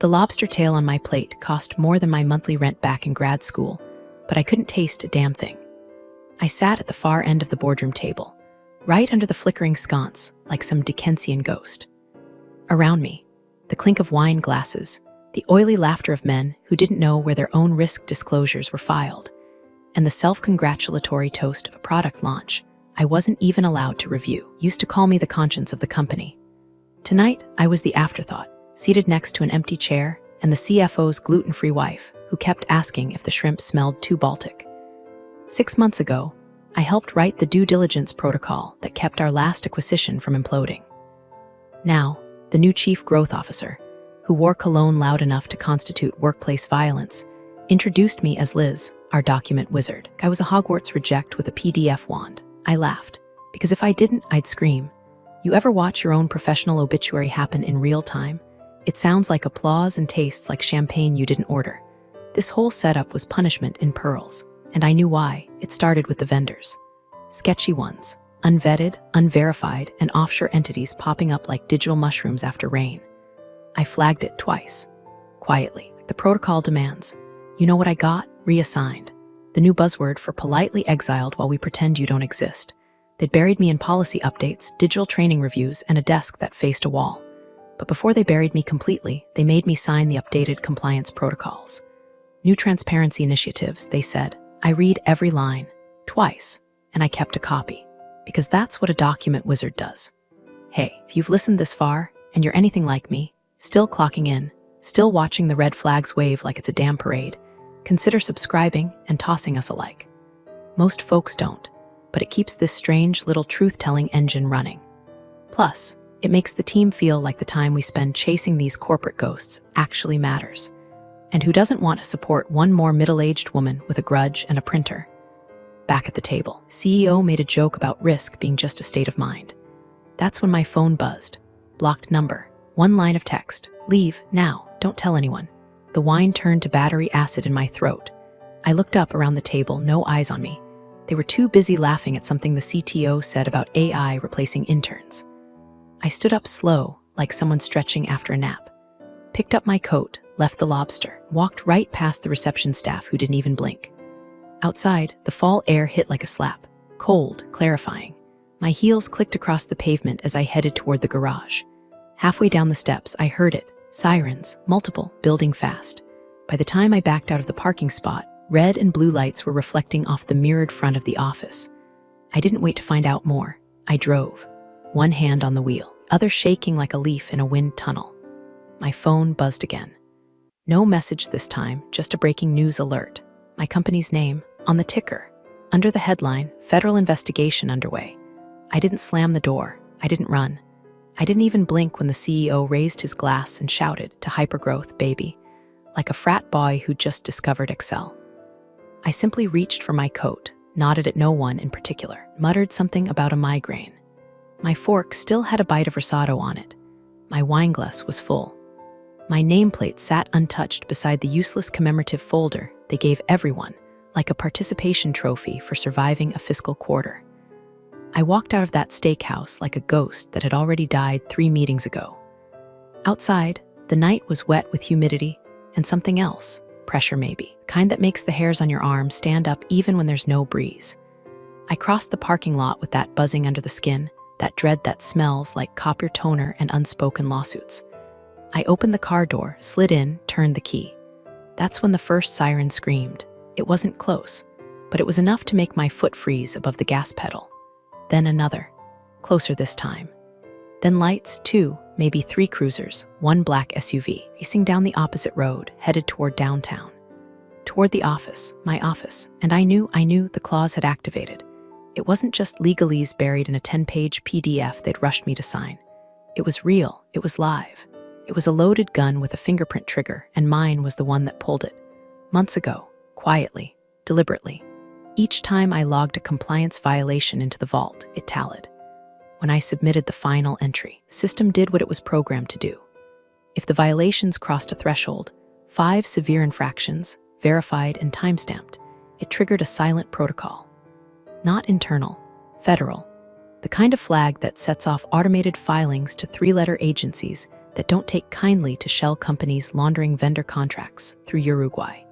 The lobster tail on my plate cost more than my monthly rent back in grad school, but I couldn't taste a damn thing. I sat at the far end of the boardroom table, right under the flickering sconce, like some Dickensian ghost. Around me, the clink of wine glasses, the oily laughter of men who didn't know where their own risk disclosures were filed, and the self-congratulatory toast of a product launch I wasn't even allowed to review used to call me the conscience of the company. Tonight, I was the afterthought, seated next to an empty chair and the CFO's gluten-free wife, who kept asking if the shrimp smelled too Baltic. 6 months ago, I helped write the due diligence protocol that kept our last acquisition from imploding. Now, the new chief growth officer, who wore cologne loud enough to constitute workplace violence, introduced me as Liz, our document wizard. I was a Hogwarts reject with a PDF wand. I laughed, because if I didn't, I'd scream. You ever watch your own professional obituary happen in real time? It sounds like applause and tastes like champagne you didn't order. This whole setup was punishment in pearls, and I knew why. It started with the vendors. Sketchy ones, unvetted, unverified, and offshore entities popping up like digital mushrooms after rain. I flagged it twice. Quietly. The protocol demands. You know what I got? Reassigned. The new buzzword for politely exiled while we pretend you don't exist. They'd buried me in policy updates, digital training reviews, and a desk that faced a wall. But before they buried me completely, they made me sign the updated compliance protocols. New transparency initiatives, they said. I read every line, twice, and I kept a copy. Because that's what a document wizard does. Hey, if you've listened this far, and you're anything like me, still clocking in, still watching the red flags wave like it's a damn parade, consider subscribing and tossing us a like. Most folks don't, but it keeps this strange little truth-telling engine running. Plus, it makes the team feel like the time we spend chasing these corporate ghosts actually matters. And who doesn't want to support one more middle-aged woman with a grudge and a printer? Back at the table, CEO made a joke about risk being just a state of mind. That's when my phone buzzed. Blocked number. One line of text. Leave, now, don't tell anyone. The wine turned to battery acid in my throat. I looked up around the table, no eyes on me. They were too busy laughing at something the CTO said about AI replacing interns. I stood up slow, like someone stretching after a nap. Picked up my coat, left the lobster, walked right past the reception staff who didn't even blink. Outside, the fall air hit like a slap. Cold, clarifying. My heels clicked across the pavement as I headed toward the garage. Halfway down the steps, I heard it. Sirens, multiple, building fast. By the time I backed out of the parking spot, red and blue lights were reflecting off the mirrored front of the office. I didn't wait to find out more. I drove. One hand on the wheel, other shaking like a leaf in a wind tunnel. My phone buzzed again. No message this time, just a breaking news alert. My company's name, on the ticker. Under the headline, Federal Investigation Underway. I didn't slam the door. I didn't run. I didn't even blink when the CEO raised his glass and shouted to hypergrowth, baby, like a frat boy who'd just discovered Excel. I simply reached for my coat, nodded at no one in particular, muttered something about a migraine. My fork still had a bite of risotto on it. My wineglass was full. My nameplate sat untouched beside the useless commemorative folder they gave everyone, like a participation trophy for surviving a fiscal quarter. I walked out of that steakhouse like a ghost that had already died 3 meetings ago. Outside, the night was wet with humidity and something else, pressure maybe, kind that makes the hairs on your arm stand up even when there's no breeze. I crossed the parking lot with that buzzing under the skin, that dread that smells like copper toner and unspoken lawsuits. I opened the car door, slid in, turned the key. That's when the first siren screamed. It wasn't close, but it was enough to make my foot freeze above the gas pedal. Then another, closer this time. Then lights, 2, maybe 3 cruisers, 1 black SUV, racing down the opposite road, headed toward downtown. Toward the office, my office, and I knew the clause had activated. It wasn't just legalese buried in a 10-page PDF they'd rushed me to sign. It was real, it was live. It was a loaded gun with a fingerprint trigger, and mine was the one that pulled it. Months ago, quietly, deliberately. Each time I logged a compliance violation into the vault, it tallied. When I submitted the final entry, the system did what it was programmed to do. If the violations crossed a threshold, 5 severe infractions, verified and timestamped, it triggered a silent protocol. Not internal, federal. The kind of flag that sets off automated filings to 3-letter agencies that don't take kindly to shell companies laundering vendor contracts through Uruguay.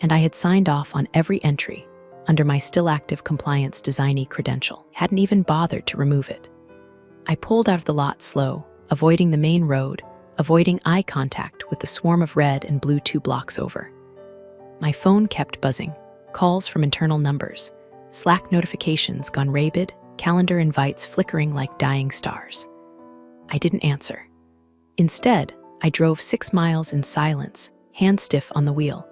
And I had signed off on every entry under my still active compliance designee credential, hadn't even bothered to remove it. I pulled out of the lot slow, avoiding the main road, avoiding eye contact with the swarm of red and blue 2 blocks over. My phone kept buzzing, calls from internal numbers, Slack notifications gone rabid, calendar invites flickering like dying stars. I didn't answer. Instead, I drove 6 miles in silence, hand stiff on the wheel,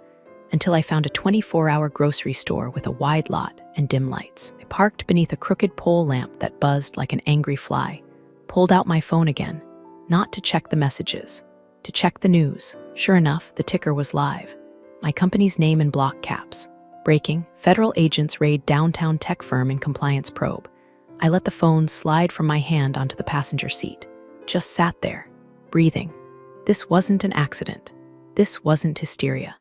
until I found a 24-hour grocery store with a wide lot and dim lights. I parked beneath a crooked pole lamp that buzzed like an angry fly, pulled out my phone again, not to check the messages, to check the news. Sure enough, the ticker was live. My company's name in block caps. Breaking, federal agents raid downtown tech firm in compliance probe. I let the phone slide from my hand onto the passenger seat. Just sat there, breathing. This wasn't an accident. This wasn't hysteria.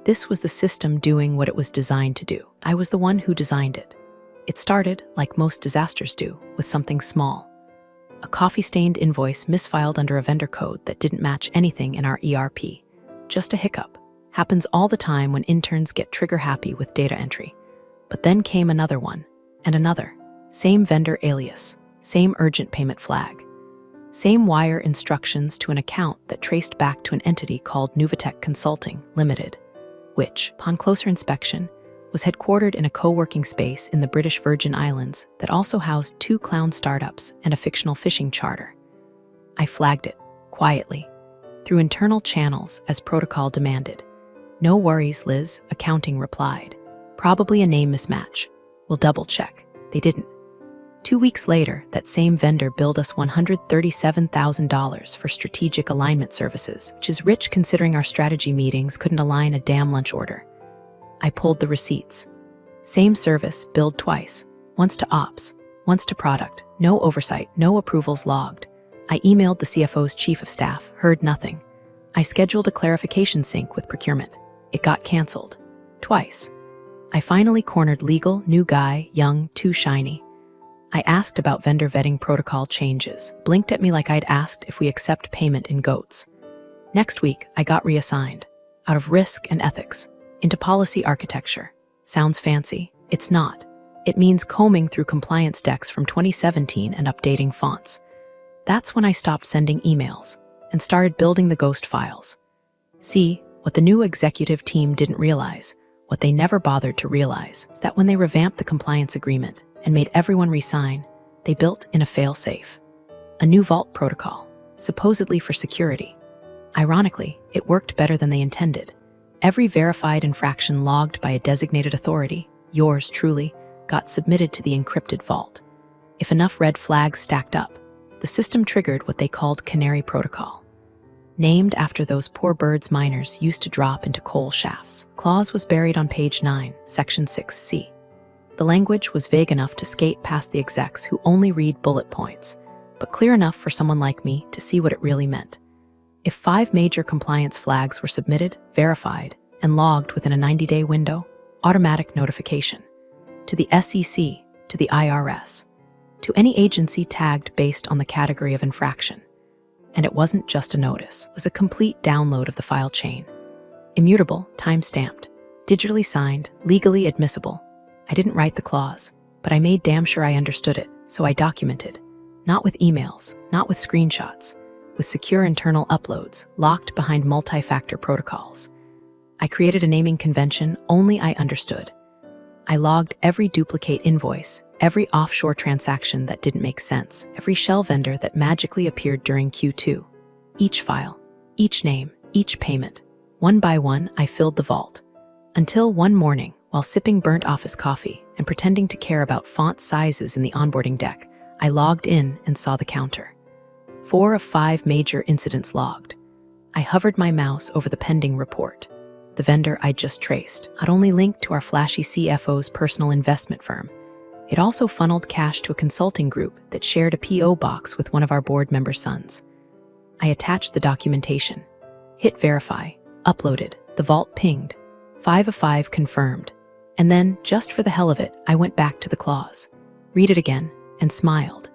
This was the system doing what it was designed to do. I was the one who designed it. It started, like most disasters do, with something small. A coffee-stained invoice misfiled under a vendor code that didn't match anything in our ERP. Just a hiccup. Happens all the time when interns get trigger-happy with data entry. But then came another one, and another. Same vendor alias, same urgent payment flag. Same wire instructions to an account that traced back to an entity called Nuvatech Consulting Limited, which, upon closer inspection, was headquartered in a co-working space in the British Virgin Islands that also housed 2 clown startups and a fictional fishing charter. I flagged it, quietly, through internal channels as protocol demanded. "No worries, Liz," accounting replied. "Probably a name mismatch. We'll double-check." They didn't. 2 weeks later, that same vendor billed us $137,000 for strategic alignment services, which is rich considering our strategy meetings couldn't align a damn lunch order. I pulled the receipts. Same service, billed twice. Once to ops, once to product. No oversight, no approvals logged. I emailed the CFO's chief of staff, heard nothing. I scheduled a clarification sync with procurement. It got canceled. Twice. I finally cornered legal, new guy, young, too shiny. I asked about vendor vetting protocol changes, blinked at me like I'd asked if we accept payment in goats. Next week, I got reassigned, out of risk and ethics, into policy architecture. Sounds fancy. It's not. It means combing through compliance decks from 2017 and updating fonts. That's when I stopped sending emails and started building the ghost files. See, what the new executive team didn't realize, what they never bothered to realize, is that when they revamped the compliance agreement and made everyone resign, they built in a fail-safe. A new vault protocol, supposedly for security. Ironically, it worked better than they intended. Every verified infraction logged by a designated authority, yours truly, got submitted to the encrypted vault. If enough red flags stacked up, the system triggered what they called Canary Protocol. Named after those poor birds miners used to drop into coal shafts. Clause was buried on page 9, section 6C. The language was vague enough to skate past the execs who only read bullet points, but clear enough for someone like me to see what it really meant. If 5 major compliance flags were submitted, verified, and logged within a 90-day window, automatic notification. To the SEC, to the IRS, to any agency tagged based on the category of infraction. And it wasn't just a notice, it was a complete download of the file chain. Immutable, time-stamped, digitally signed, legally admissible. I didn't write the clause, but I made damn sure I understood it, so I documented. Not with emails, not with screenshots, with secure internal uploads, locked behind multi-factor protocols. I created a naming convention only I understood. I logged every duplicate invoice, every offshore transaction that didn't make sense, every shell vendor that magically appeared during Q2. Each file, each name, each payment. One by one, I filled the vault. Until one morning, while sipping burnt office coffee and pretending to care about font sizes in the onboarding deck, I logged in and saw the counter. 4 of 5 major incidents logged. I hovered my mouse over the pending report. The vendor I'd just traced not only linked to our flashy CFO's personal investment firm, it also funneled cash to a consulting group that shared a PO box with one of our board member sons. I attached the documentation, hit verify, uploaded, the vault pinged, 5 of 5 confirmed, and then, just for the hell of it, I went back to the clause, read it again, and smiled.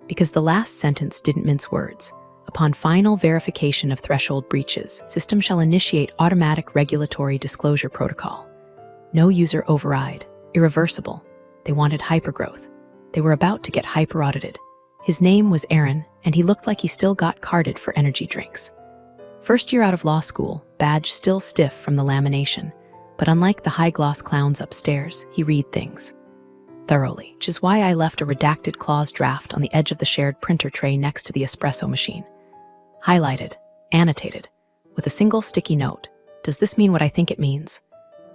Because the last sentence didn't mince words. Upon final verification of threshold breaches, system shall initiate automatic regulatory disclosure protocol. No user override. Irreversible. They wanted hypergrowth. They were about to get hyper-audited. His name was Aaron, and he looked like he still got carded for energy drinks. First year out of law school, badge still stiff from the lamination, but unlike the high-gloss clowns upstairs, he read things thoroughly, which is why I left a redacted clause draft on the edge of the shared printer tray next to the espresso machine. Highlighted, annotated, with a single sticky note. Does this mean what I think it means?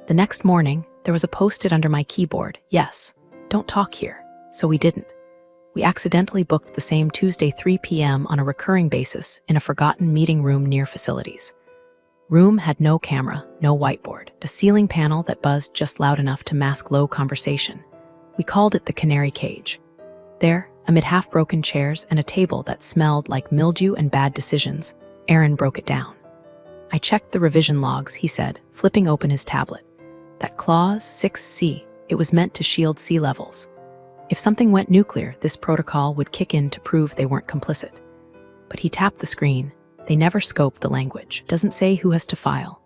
The next morning, there was a post-it under my keyboard. Yes, don't talk here. So we didn't. We accidentally booked the same Tuesday 3 p.m. on a recurring basis in a forgotten meeting room near facilities. Room had no camera, no whiteboard, a ceiling panel that buzzed just loud enough to mask low conversation. We called it the Canary Cage. There, amid half-broken chairs and a table that smelled like mildew and bad decisions, Aaron broke it down. I checked the revision logs, he said, flipping open his tablet. That clause 6C, it was meant to shield sea levels. If something went nuclear, this protocol would kick in to prove they weren't complicit. But he tapped the screen. They never scoped the language. Doesn't say who has to file.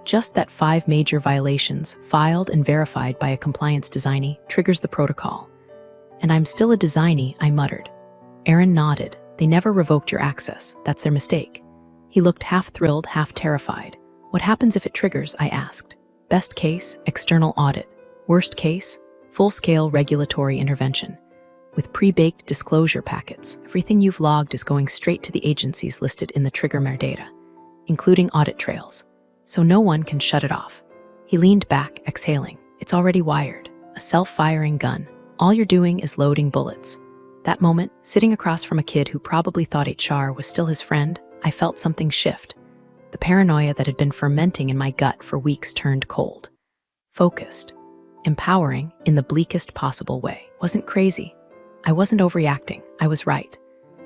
Just that 5 major violations, filed and verified by a compliance designee, triggers the protocol. And I'm still a designee, I muttered. Aaron nodded. They never revoked your access. That's their mistake. He looked half thrilled, half terrified. What happens if it triggers? I asked. Best case, external audit. Worst case, full-scale regulatory intervention. With pre-baked disclosure packets, everything you've logged is going straight to the agencies listed in the trigger metadata, including audit trails, so no one can shut it off. He leaned back, exhaling. It's already wired. A self-firing gun. All you're doing is loading bullets. That moment, sitting across from a kid who probably thought HR was still his friend, I felt something shift. The paranoia that had been fermenting in my gut for weeks turned cold. Focused. Empowering in the bleakest possible way. Wasn't crazy. I wasn't overreacting. I was right.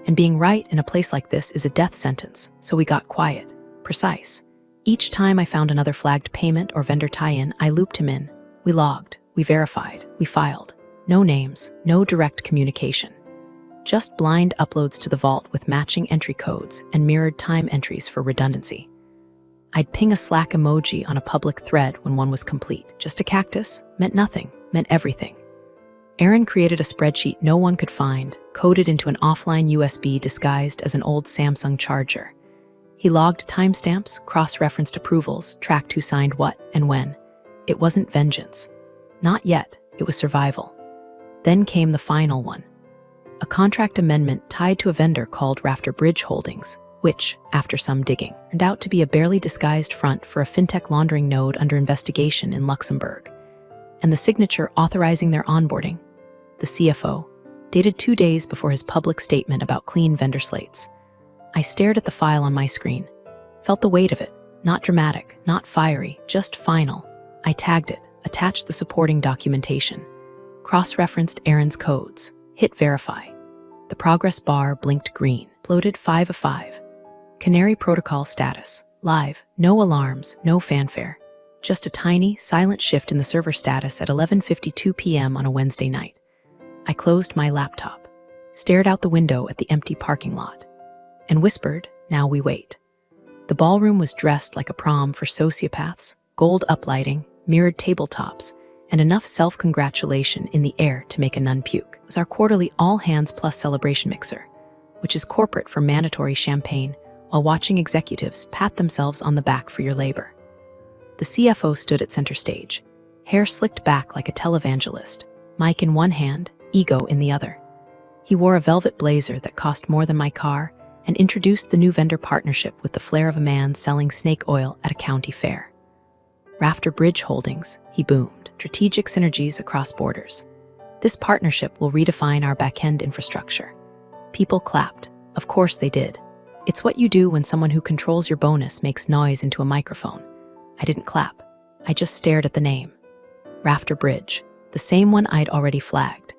And being right in a place like this is a death sentence, so we got quiet, precise. Each time I found another flagged payment or vendor tie-in, I looped him in. We logged, we verified, we filed. No names, no direct communication. Just blind uploads to the vault with matching entry codes and mirrored time entries for redundancy. I'd ping a Slack emoji on a public thread when one was complete. Just a cactus meant nothing, meant everything. Aaron created a spreadsheet no one could find, coded into an offline USB disguised as an old Samsung charger. He logged timestamps, cross-referenced approvals, tracked who signed what and when. It wasn't vengeance. Not yet, it was survival. Then came the final one. A contract amendment tied to a vendor called Rafter Bridge Holdings, which, after some digging, turned out to be a barely disguised front for a fintech laundering node under investigation in Luxembourg. And the signature authorizing their onboarding, the CFO, dated 2 days before his public statement about clean vendor slates. I stared at the file on my screen, felt the weight of it, not dramatic, not fiery, just final. I tagged it, attached the supporting documentation, cross-referenced Aaron's codes, hit verify. The progress bar blinked green, floated 5 of 5. Canary protocol status, live, no alarms, no fanfare. Just a tiny, silent shift in the server status at 11:52 p.m. on a Wednesday night. I closed my laptop, stared out the window at the empty parking lot, and whispered, now we wait. The ballroom was dressed like a prom for sociopaths, gold uplighting, mirrored tabletops, and enough self-congratulation in the air to make a nun puke. It was our quarterly all-hands-plus celebration mixer, which is corporate for mandatory champagne, while watching executives pat themselves on the back for your labor. The CFO stood at center stage, hair slicked back like a televangelist, mic in one hand, ego in the other. He wore a velvet blazer that cost more than my car and introduced the new vendor partnership with the flair of a man selling snake oil at a county fair. Rafter Bridge Holdings, he boomed, strategic synergies across borders. This partnership will redefine our back-end infrastructure. People clapped. Of course they did. It's what you do when someone who controls your bonus makes noise into a microphone. I didn't clap. I just stared at the name. Rafter Bridge, the same one I'd already flagged.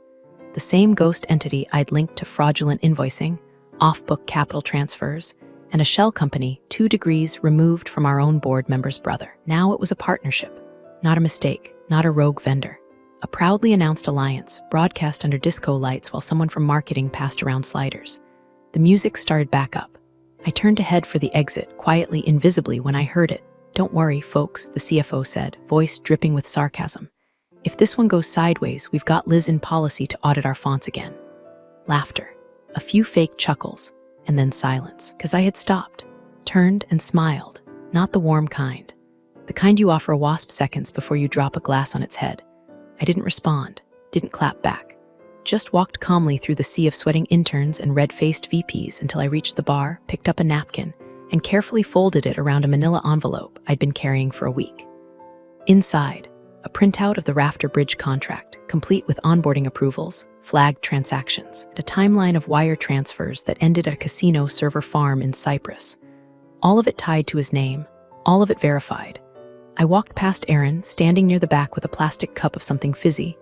The same ghost entity I'd linked to fraudulent invoicing, off-book capital transfers, and a shell company 2 degrees removed from our own board member's brother. Now it was a partnership, not a mistake, not a rogue vendor. A proudly announced alliance, broadcast under disco lights while someone from marketing passed around sliders. The music started back up. I turned to head for the exit, quietly, invisibly, when I heard it. "Don't worry, folks," the CFO said, voice dripping with sarcasm. "If this one goes sideways, we've got Liz in policy to audit our fonts again." Laughter. A few fake chuckles, and then silence, because I had stopped, turned and smiled, not the warm kind. The kind you offer a wasp seconds before you drop a glass on its head. I didn't respond, didn't clap back. Just walked calmly through the sea of sweating interns and red-faced VPs until I reached the bar, picked up a napkin, and carefully folded it around a manila envelope I'd been carrying for a week. Inside, a printout of the Rafter Bridge contract, complete with onboarding approvals, flagged transactions, and a timeline of wire transfers that ended at a casino server farm in Cyprus. All of it tied to his name, all of it verified. I walked past Aaron, standing near the back with a plastic cup of something fizzy,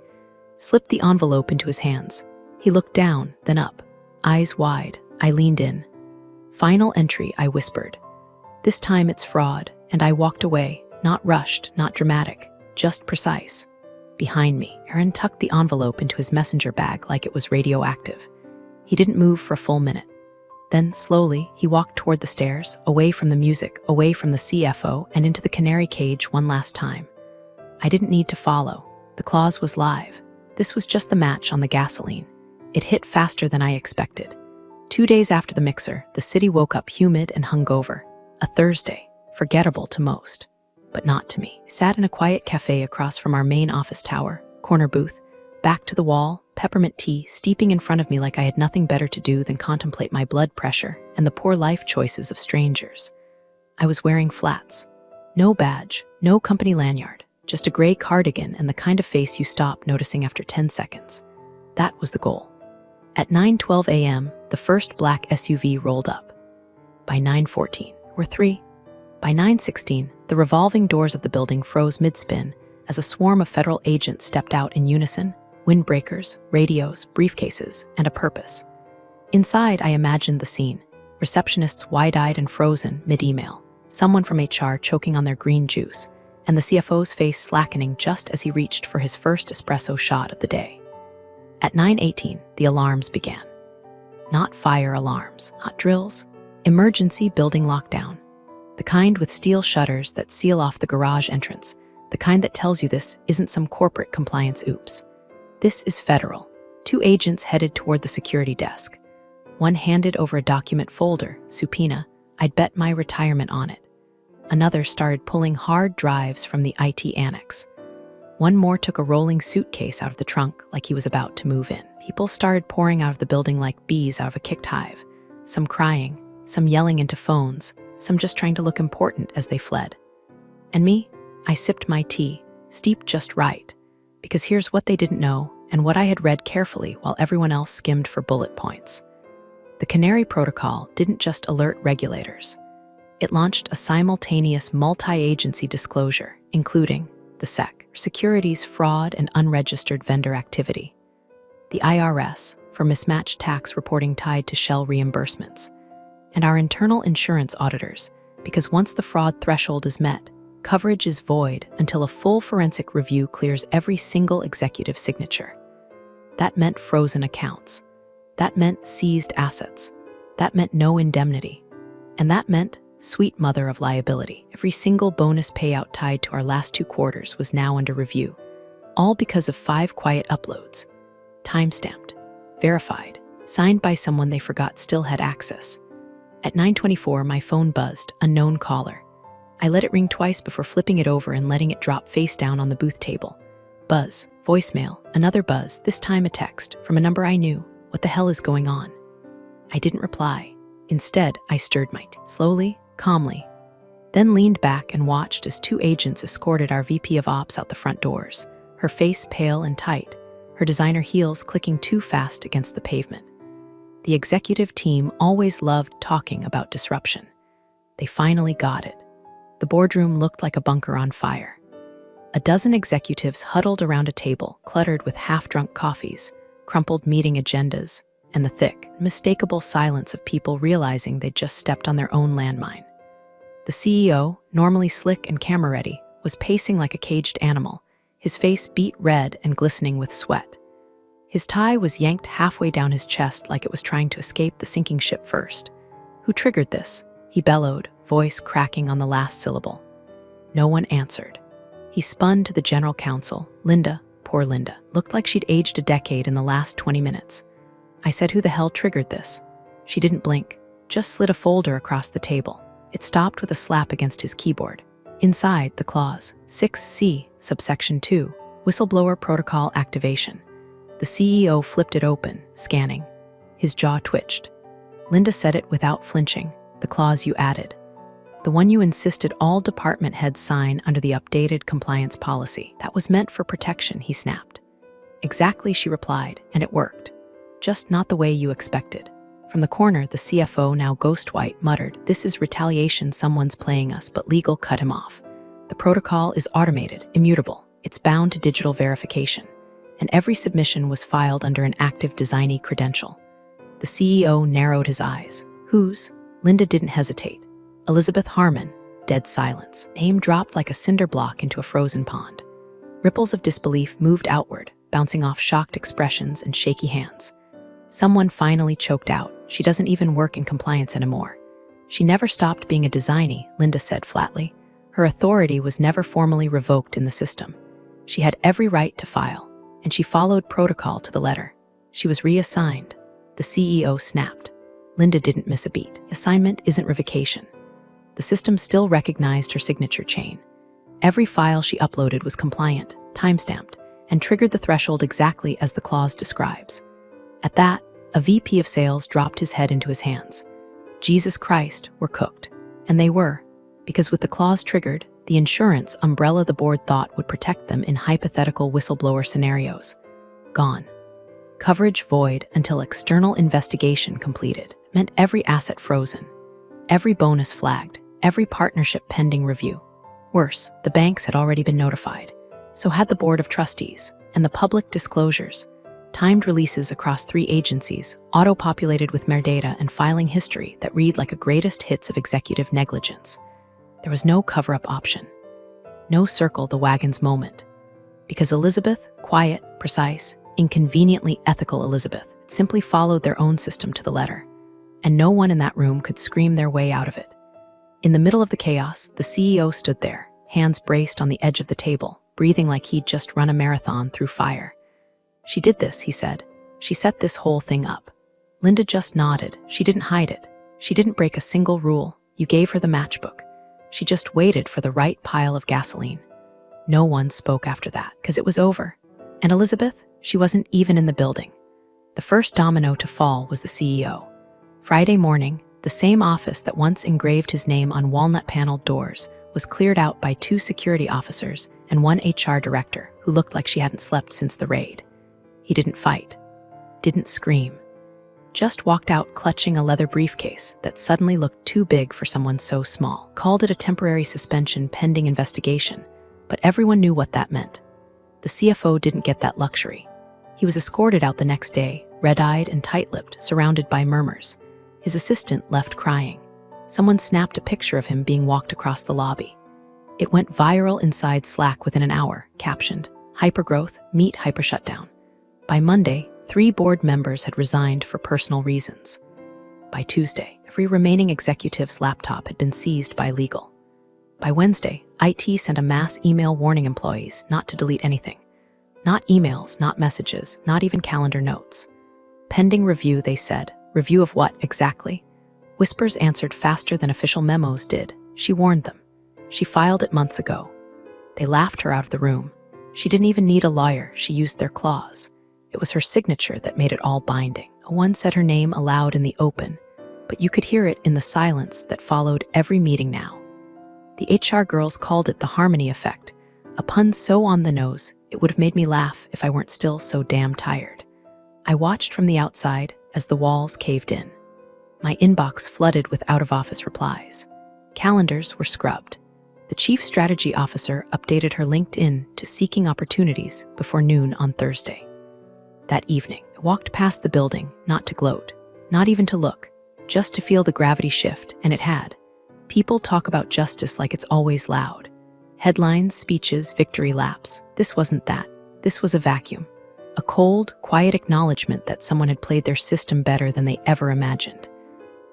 slipped the envelope into his hands. He looked down, then up. Eyes wide, I leaned in. "Final entry," I whispered. "This time it's fraud," and I walked away, not rushed, not dramatic, just precise. Behind me, Aaron tucked the envelope into his messenger bag like it was radioactive. He didn't move for a full minute. Then, slowly, he walked toward the stairs, away from the music, away from the CFO, and into the canary cage one last time. I didn't need to follow. The clause was live. This was just the match on the gasoline. It hit faster than I expected. 2 days after the mixer, the city woke up humid and hungover. A Thursday, forgettable to most, but not to me. I sat in a quiet cafe across from our main office tower, corner booth, back to the wall, peppermint tea steeping in front of me like I had nothing better to do than contemplate my blood pressure and the poor life choices of strangers. I was wearing flats. No badge, no company lanyard, just a gray cardigan and the kind of face you stop noticing after 10 seconds. That was the goal. At 9:12 a.m., the first black SUV rolled up. By 9:14, we're three. By 9:16, the revolving doors of the building froze mid-spin as a swarm of federal agents stepped out in unison, windbreakers, radios, briefcases, and a purpose. Inside, I imagined the scene. Receptionists wide-eyed and frozen mid-email, someone from HR choking on their green juice, and the CFO's face slackening just as he reached for his first espresso shot of the day. At 9:18, the alarms began. Not fire alarms, not drills, emergency building lockdown. The kind with steel shutters that seal off the garage entrance, the kind that tells you this isn't some corporate compliance oops. This is federal. 2 agents headed toward the security desk. One handed over a document folder, subpoena, I'd bet my retirement on it. Another started pulling hard drives from the IT annex. One more took a rolling suitcase out of the trunk like he was about to move in. People started pouring out of the building like bees out of a kicked hive, some crying, some yelling into phones, some just trying to look important as they fled. And me? I sipped my tea, steeped just right, because here's what they didn't know and what I had read carefully while everyone else skimmed for bullet points. The Canary Protocol didn't just alert regulators. It launched a simultaneous multi-agency disclosure, including the SEC, securities fraud and unregistered vendor activity, the IRS, for mismatched tax reporting tied to Shell reimbursements, and our internal insurance auditors, because once the fraud threshold is met, coverage is void until a full forensic review clears every single executive signature. That meant frozen accounts. That meant seized assets. That meant no indemnity. And that meant, sweet mother of liability, every single bonus payout tied to our last 2 quarters was now under review, all because of 5 quiet uploads, time-stamped, verified, signed by someone they forgot still had access. At 9:24, my phone buzzed, unknown caller. I let it ring twice before flipping it over and letting it drop face down on the booth table. Buzz, voicemail, another buzz, this time a text, from a number I knew. What the hell is going on? I didn't reply. Instead, I stirred my tea, slowly, calmly, then leaned back and watched as 2 agents escorted our VP of Ops out the front doors, her face pale and tight, her designer heels clicking too fast against the pavement. The executive team always loved talking about disruption. They finally got it. The boardroom looked like a bunker on fire. A dozen executives huddled around a table cluttered with half-drunk coffees, crumpled meeting agendas, and the thick, unmistakable silence of people realizing they'd just stepped on their own landmine. The CEO, normally slick and camera-ready, was pacing like a caged animal, his face beet red and glistening with sweat. His tie was yanked halfway down his chest like it was trying to escape the sinking ship first. Who triggered this? He bellowed, voice cracking on the last syllable. No one answered. He spun to the general counsel. Linda, poor Linda, looked like she'd aged a decade in the last 20 minutes. I said, who the hell triggered this? She didn't blink, just slid a folder across the table. It stopped with a slap against his keyboard. Inside, the clause, 6C, subsection 2, whistleblower protocol activation. The CEO flipped it open, scanning. His jaw twitched. Linda said it without flinching, the clause you added. The one you insisted all department heads sign under the updated compliance policy. That was meant for protection, he snapped. Exactly, she replied, and it worked. Just not the way you expected. From the corner, the CFO, now ghost white, muttered, this is retaliation, someone's playing us, but legal cut him off. The protocol is automated, immutable. It's bound to digital verification. And every submission was filed under an active designee credential. The CEO narrowed his eyes. Whose? Linda didn't hesitate. Elizabeth Harmon. Dead silence. Name dropped like a cinder block into a frozen pond. Ripples of disbelief moved outward, bouncing off shocked expressions and shaky hands. Someone finally choked out. She doesn't even work in compliance anymore. She never stopped being a designee, Linda said flatly. Her authority was never formally revoked in the system. She had every right to file, and she followed protocol to the letter. She was reassigned. The CEO snapped. Linda didn't miss a beat. Assignment isn't revocation. The system still recognized her signature chain. Every file she uploaded was compliant, timestamped, and triggered the threshold exactly as the clause describes. At that, a VP of sales dropped his head into his hands. Jesus Christ, we're cooked. And they were, because with the clause triggered, the insurance umbrella the board thought would protect them in hypothetical whistleblower scenarios. Gone. Coverage void until external investigation completed meant every asset frozen, every bonus flagged, every partnership pending review. Worse, the banks had already been notified. So had the board of trustees, and the public disclosures. Timed releases across 3 agencies, auto-populated with metadata and filing history that read like a greatest hits of executive negligence. There was no cover-up option. No circle the wagons moment. Because Elizabeth, quiet, precise, inconveniently ethical Elizabeth, simply followed their own system to the letter. And no one in that room could scream their way out of it. In the middle of the chaos, the CEO stood there, hands braced on the edge of the table, breathing like he'd just run a marathon through fire. She did this, he said. She set this whole thing up. Linda just nodded. She didn't hide it. She didn't break a single rule. You gave her the matchbook. She just waited for the right pile of gasoline. No one spoke after that, because it was over. And Elizabeth, she wasn't even in the building. The first domino to fall was the CEO. Friday morning, the same office that once engraved his name on walnut-paneled doors was cleared out by 2 security officers and 1 HR director who looked like she hadn't slept since the raid. He didn't fight, didn't scream, just walked out clutching a leather briefcase that suddenly looked too big for someone so small. Called it a temporary suspension pending investigation, but everyone knew what that meant. The CFO didn't get that luxury. He was escorted out the next day, red-eyed and tight-lipped, surrounded by murmurs. His assistant left crying. Someone snapped a picture of him being walked across the lobby. It went viral inside Slack within an hour, captioned, "Hypergrowth, meet hyper shutdown." By Monday, 3 board members had resigned for personal reasons. By Tuesday, every remaining executive's laptop had been seized by legal. By Wednesday, IT sent a mass email warning employees not to delete anything. Not emails, not messages, not even calendar notes. Pending review, they said. Review of what, exactly? Whispers answered faster than official memos did. She warned them. She filed it months ago. They laughed her out of the room. She didn't even need a lawyer. She used their clause. It was her signature that made it all binding. No one said her name aloud in the open, but you could hear it in the silence that followed every meeting now. The HR girls called it the harmony effect, a pun so on the nose, it would have made me laugh if I weren't still so damn tired. I watched from the outside as the walls caved in. My inbox flooded with out-of-office replies. Calendars were scrubbed. The chief strategy officer updated her LinkedIn to seeking opportunities before noon on Thursday. That evening, I walked past the building, not to gloat, not even to look, just to feel the gravity shift, and it had. People talk about justice like it's always loud. Headlines, speeches, victory laps. This wasn't that. This was a vacuum. A cold, quiet acknowledgement that someone had played their system better than they ever imagined.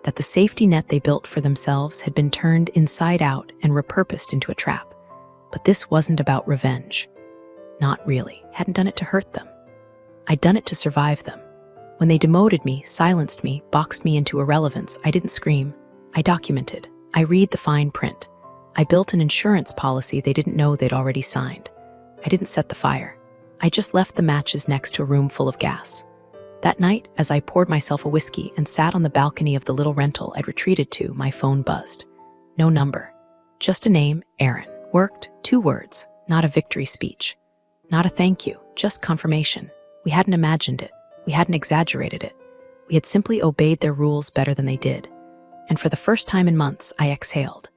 that the safety net they built for themselves had been turned inside out and repurposed into a trap. But this wasn't about revenge. Not really. Hadn't done it to hurt them. I'd done it to survive them. When they demoted me, silenced me, boxed me into irrelevance, I didn't scream. I documented. I read the fine print. I built an insurance policy they didn't know they'd already signed. I didn't set the fire. I just left the matches next to a room full of gas. That night, as I poured myself a whiskey and sat on the balcony of the little rental I'd retreated to, my phone buzzed. No number. Just a name, Aaron. Worked, 2 words, not a victory speech. Not a thank you, just confirmation. We hadn't imagined it. We hadn't exaggerated it. We had simply obeyed their rules better than they did. And for the first time in months, I exhaled.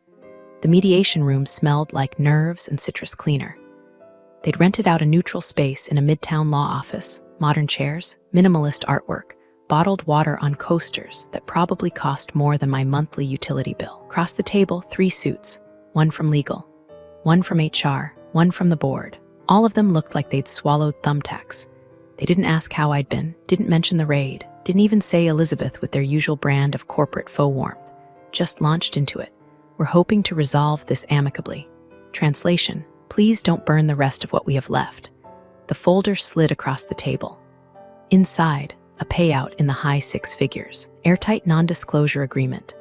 The mediation room smelled like nerves and citrus cleaner. They'd rented out a neutral space in a midtown law office, modern chairs, minimalist artwork, bottled water on coasters that probably cost more than my monthly utility bill. Across the table, 3 suits, 1 from legal, 1 from HR, 1 from the board. All of them looked like they'd swallowed thumbtacks. They didn't ask how I'd been, didn't mention the raid, didn't even say Elizabeth with their usual brand of corporate faux warmth. Just launched into it. We're hoping to resolve this amicably. Translation: please don't burn the rest of what we have left. The folder slid across the table. Inside, a payout in the high 6 figures, airtight non-disclosure agreement,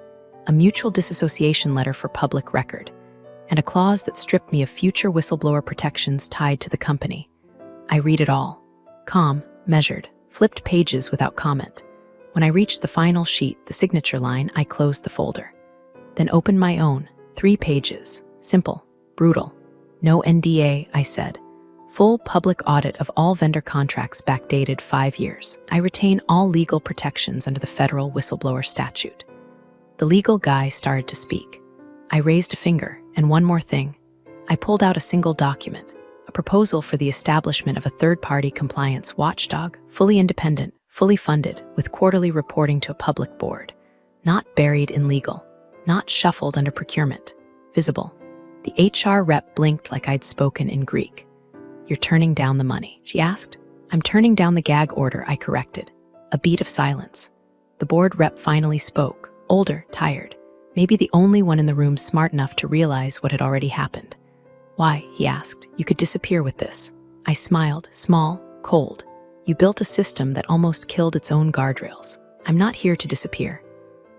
a mutual disassociation letter for public record, and a clause that stripped me of future whistleblower protections tied to the company. I read it all. Calm, measured, flipped pages without comment. When I reached the final sheet, the signature line, I closed the folder. Then opened my own, 3 pages. Simple, brutal. No NDA, I said. Full public audit of all vendor contracts backdated 5 years. I retain all legal protections under the federal whistleblower statute. The legal guy started to speak. I raised a finger, and one more thing. I pulled out a single document, a proposal for the establishment of a third-party compliance watchdog, fully independent, fully funded, with quarterly reporting to a public board. Not buried in legal, not shuffled under procurement, visible. The HR rep blinked like I'd spoken in Greek. "You're turning down the money?" she asked. "I'm turning down the gag order," I corrected. A beat of silence. The board rep finally spoke, older, tired, maybe the only one in the room smart enough to realize what had already happened. "Why?" he asked. "You could disappear with this." I smiled, small, cold. "You built a system that almost killed its own guardrails. I'm not here to disappear.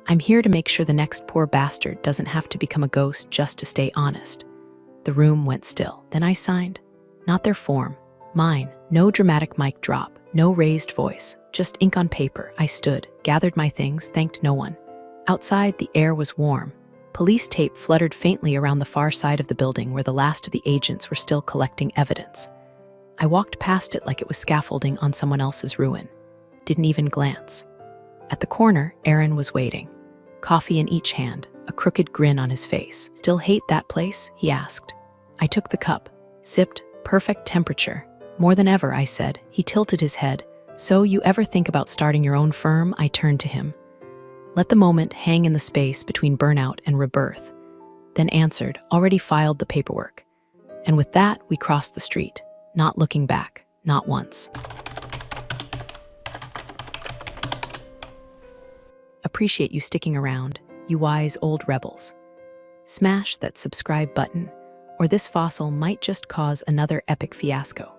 I'm here to make sure the next poor bastard doesn't have to become a ghost just to stay honest." The room went still. Then I signed. Not their form, mine. No dramatic mic drop, no raised voice, just ink on paper. I stood, gathered my things, thanked no one. Outside, the air was warm. Police tape fluttered faintly around the far side of the building where the last of the agents were still collecting evidence. I walked past it like it was scaffolding on someone else's ruin. Didn't even glance. At the corner, Aaron was waiting. Coffee in each hand, a crooked grin on his face. "Still hate that place?" he asked. I took the cup, sipped. Perfect temperature. "More than ever," I said. He tilted his head. "So you ever think about starting your own firm?" I turned to him. Let the moment hang in the space between burnout and rebirth. Then answered, "Already filed the paperwork." And with that, we crossed the street, not looking back, not once. Appreciate you sticking around, you wise old rebels. Smash that subscribe button, or this fossil might just cause another epic fiasco.